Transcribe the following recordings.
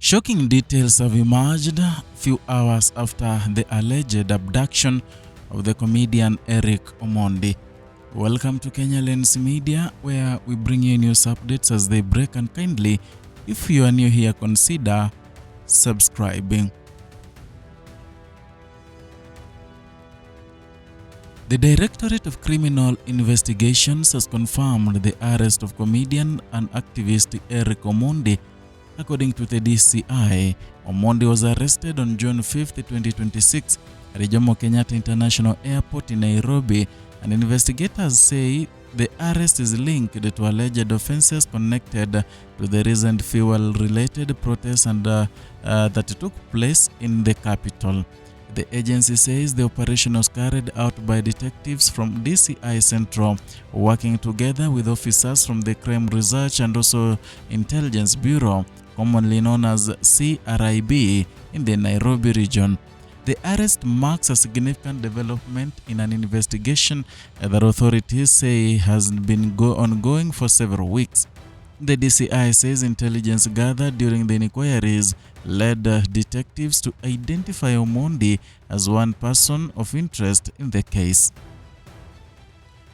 Shocking details have emerged few hours after the alleged abduction of the comedian Eric Omondi. Welcome to Kenya Lens Media, where we bring you news updates as they break, and kindly, if you are new here, consider subscribing. The Directorate of Criminal Investigations has confirmed the arrest of comedian and activist Eric Omondi. According to the DCI, Omondi was arrested on June 5, 2026 at Jomo Kenyatta International Airport in Nairobi, and investigators say the arrest is linked to alleged offenses connected to the recent fuel-related protests and that took place in the capital. The agency says the operation was carried out by detectives from DCI Central, working together with officers from the Crime Research and also Intelligence Bureau, commonly known as CRIB, in the Nairobi region. The arrest marks a significant development in an investigation that authorities say has been ongoing for several weeks. The DCI says intelligence gathered during the inquiries led detectives to identify Omondi as one person of interest in the case.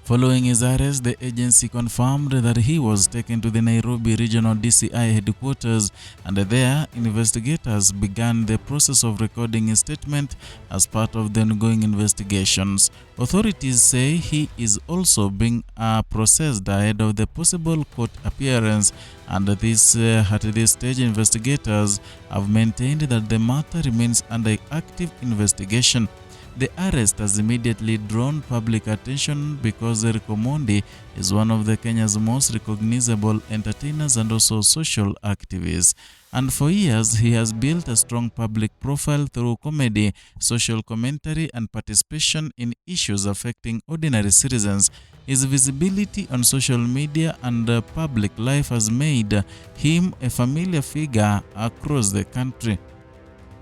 Following his arrest, the agency confirmed that he was taken to the Nairobi Regional DCI headquarters, and there, investigators began the process of recording his statement as part of the ongoing investigations. Authorities say he is also being processed ahead of the possible court appearance, and at this stage, investigators have maintained that the matter remains under active investigation. The arrest has immediately drawn public attention because Eric Omondi is one of the Kenya's most recognizable entertainers and also social activists. And for years, he has built a strong public profile through comedy, social commentary, and participation in issues affecting ordinary citizens. His visibility on social media and public life has made him a familiar figure across the country.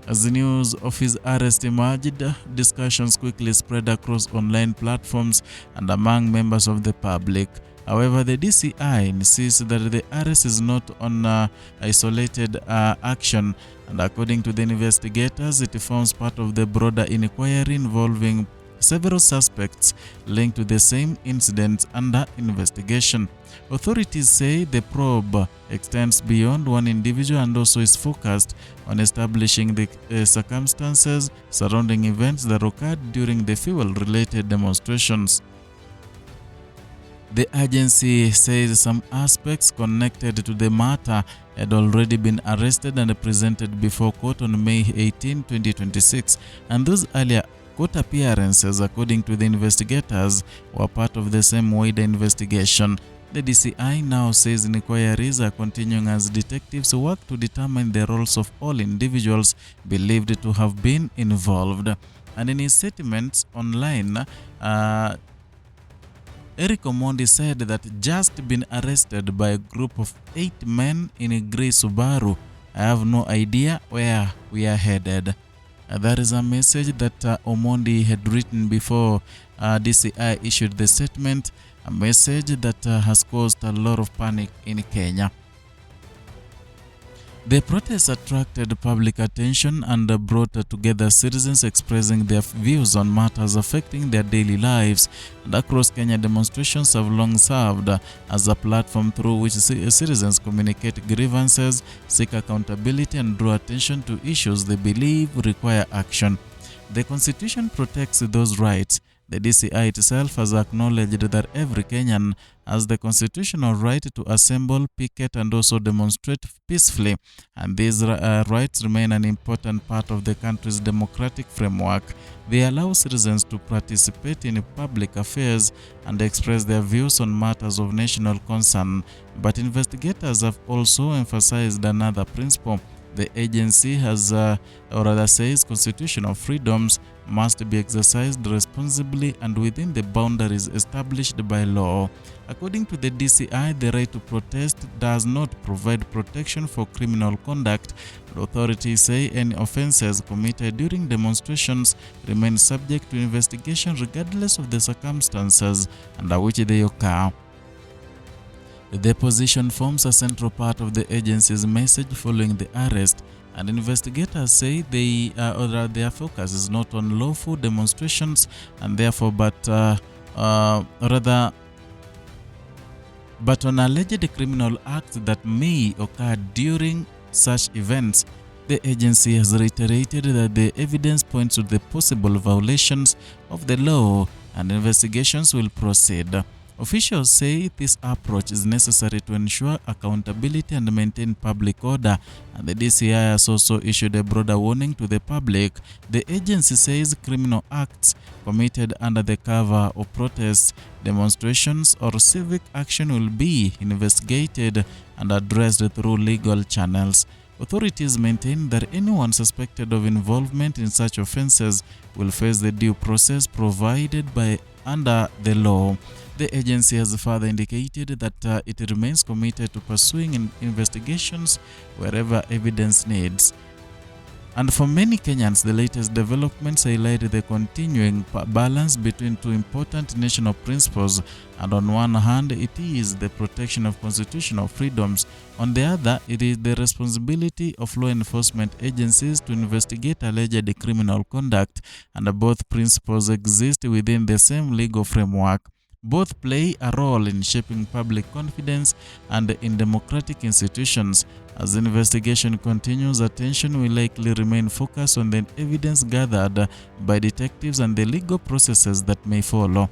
As the news of his arrest emerged, discussions quickly spread across online platforms and among members of the public. However, the DCI insists that the arrest is not an isolated action, and according to the investigators, it forms part of the broader inquiry involving several suspects linked to the same incidents under investigation. Authorities say the probe extends beyond one individual and also is focused on establishing the circumstances surrounding events that occurred during the fuel-related demonstrations. The agency says some aspects connected to the matter had already been arrested and presented before court on May 18, 2026, and those earlier court appearances, according to the investigators, were part of the same wider investigation. The DCI now says inquiries are continuing as detectives work to determine the roles of all individuals believed to have been involved. And in his statements online, Eric Omondi said that just been arrested by a group of 8 men in a grey Subaru. I have no idea where we are headed. That is a message that Omondi had written before DCI issued the statement, a message that has caused a lot of panic in Kenya. The protests attracted public attention and brought together citizens expressing their views on matters affecting their daily lives. And across Kenya, demonstrations have long served as a platform through which citizens communicate grievances, seek accountability, and draw attention to issues they believe require action. The Constitution protects those rights. The DCI itself has acknowledged that every Kenyan has the constitutional right to assemble, picket, and also demonstrate peacefully, and these rights remain an important part of the country's democratic framework. They allow citizens to participate in public affairs and express their views on matters of national concern. But investigators have also emphasized another principle. The agency says constitutional freedoms must be exercised responsibly and within the boundaries established by law. According to the DCI, the right to protest does not provide protection for criminal conduct. The authorities say any offenses committed during demonstrations remain subject to investigation regardless of the circumstances under which they occur. The deposition forms a central part of the agency's message following the arrest. And investigators say their focus is not on lawful demonstrations and therefore but on alleged criminal acts that may occur during such events. The agency has reiterated that the evidence points to the possible violations of the law and investigations will proceed. Officials say this approach is necessary to ensure accountability and maintain public order, and the DCI has also issued a broader warning to the public. The agency says criminal acts committed under the cover of protests, demonstrations, or civic action will be investigated and addressed through legal channels. Authorities maintain that anyone suspected of involvement in such offenses will face the due process provided by under the law. The agency has further indicated that it remains committed to pursuing investigations wherever evidence needs. And for many Kenyans, the latest developments highlight the continuing balance between two important national principles. And on one hand, it is the protection of constitutional freedoms. On the other, it is the responsibility of law enforcement agencies to investigate alleged criminal conduct. And both principles exist within the same legal framework. Both play a role in shaping public confidence and in democratic institutions. As the investigation continues, attention will likely remain focused on the evidence gathered by detectives and the legal processes that may follow.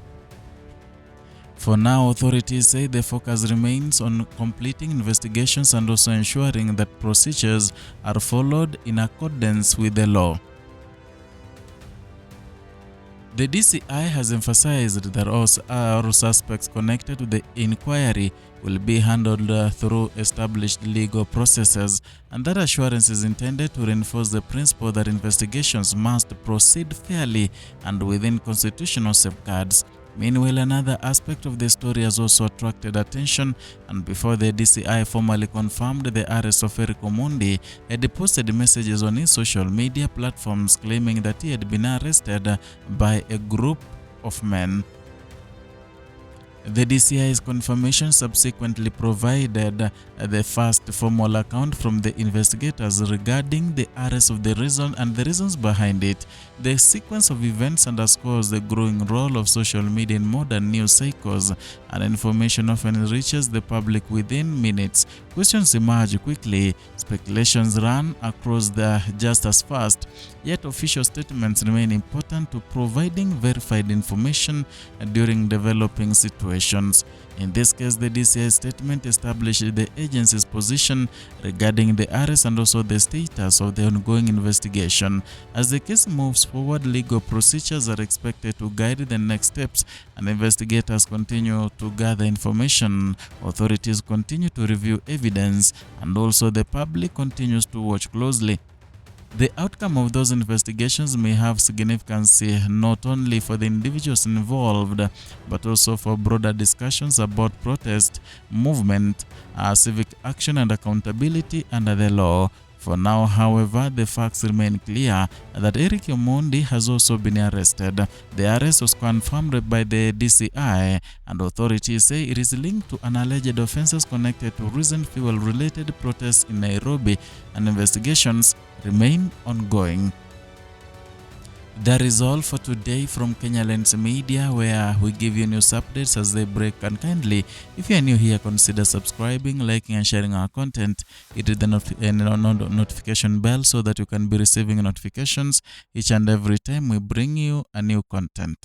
For now, authorities say the focus remains on completing investigations and also ensuring that procedures are followed in accordance with the law. The DCI has emphasized that all suspects connected to the inquiry will be handled through established legal processes, and that assurance is intended to reinforce the principle that investigations must proceed fairly and within constitutional safeguards. Meanwhile, another aspect of the story has also attracted attention, and before the DCI formally confirmed the arrest of Omondi, had posted messages on his social media platforms claiming that he had been arrested by a group of men. The DCI's confirmation subsequently provided the first formal account from the investigators regarding the arrest of the reasons behind it. The sequence of events underscores the growing role of social media in modern news cycles, and information often reaches the public within minutes. Questions emerge quickly, speculations run across just as fast, yet official statements remain important to providing verified information during developing situations. In this case, the DCI statement established the agency's position regarding the arrest and also the status of the ongoing investigation. As the case moves forward, legal procedures are expected to guide the next steps, and investigators continue to gather information. Authorities continue to review evidence, and also the public continues to watch closely. The outcome of those investigations may have significance not only for the individuals involved, but also for broader discussions about protest, movement, civic action and accountability under the law. For now, however, the facts remain clear that Omondi has also been arrested. The arrest was confirmed by the DCI, and authorities say it is linked to an alleged offenses connected to recent fuel-related protests in Nairobi, and investigations remain ongoing. That is all for today from Kenya Lens Media, where we give you news updates as they break. And kindly, if you are new here, consider subscribing, liking and sharing our content. Hit the notification bell so that you can be receiving notifications each and every time we bring you a new content.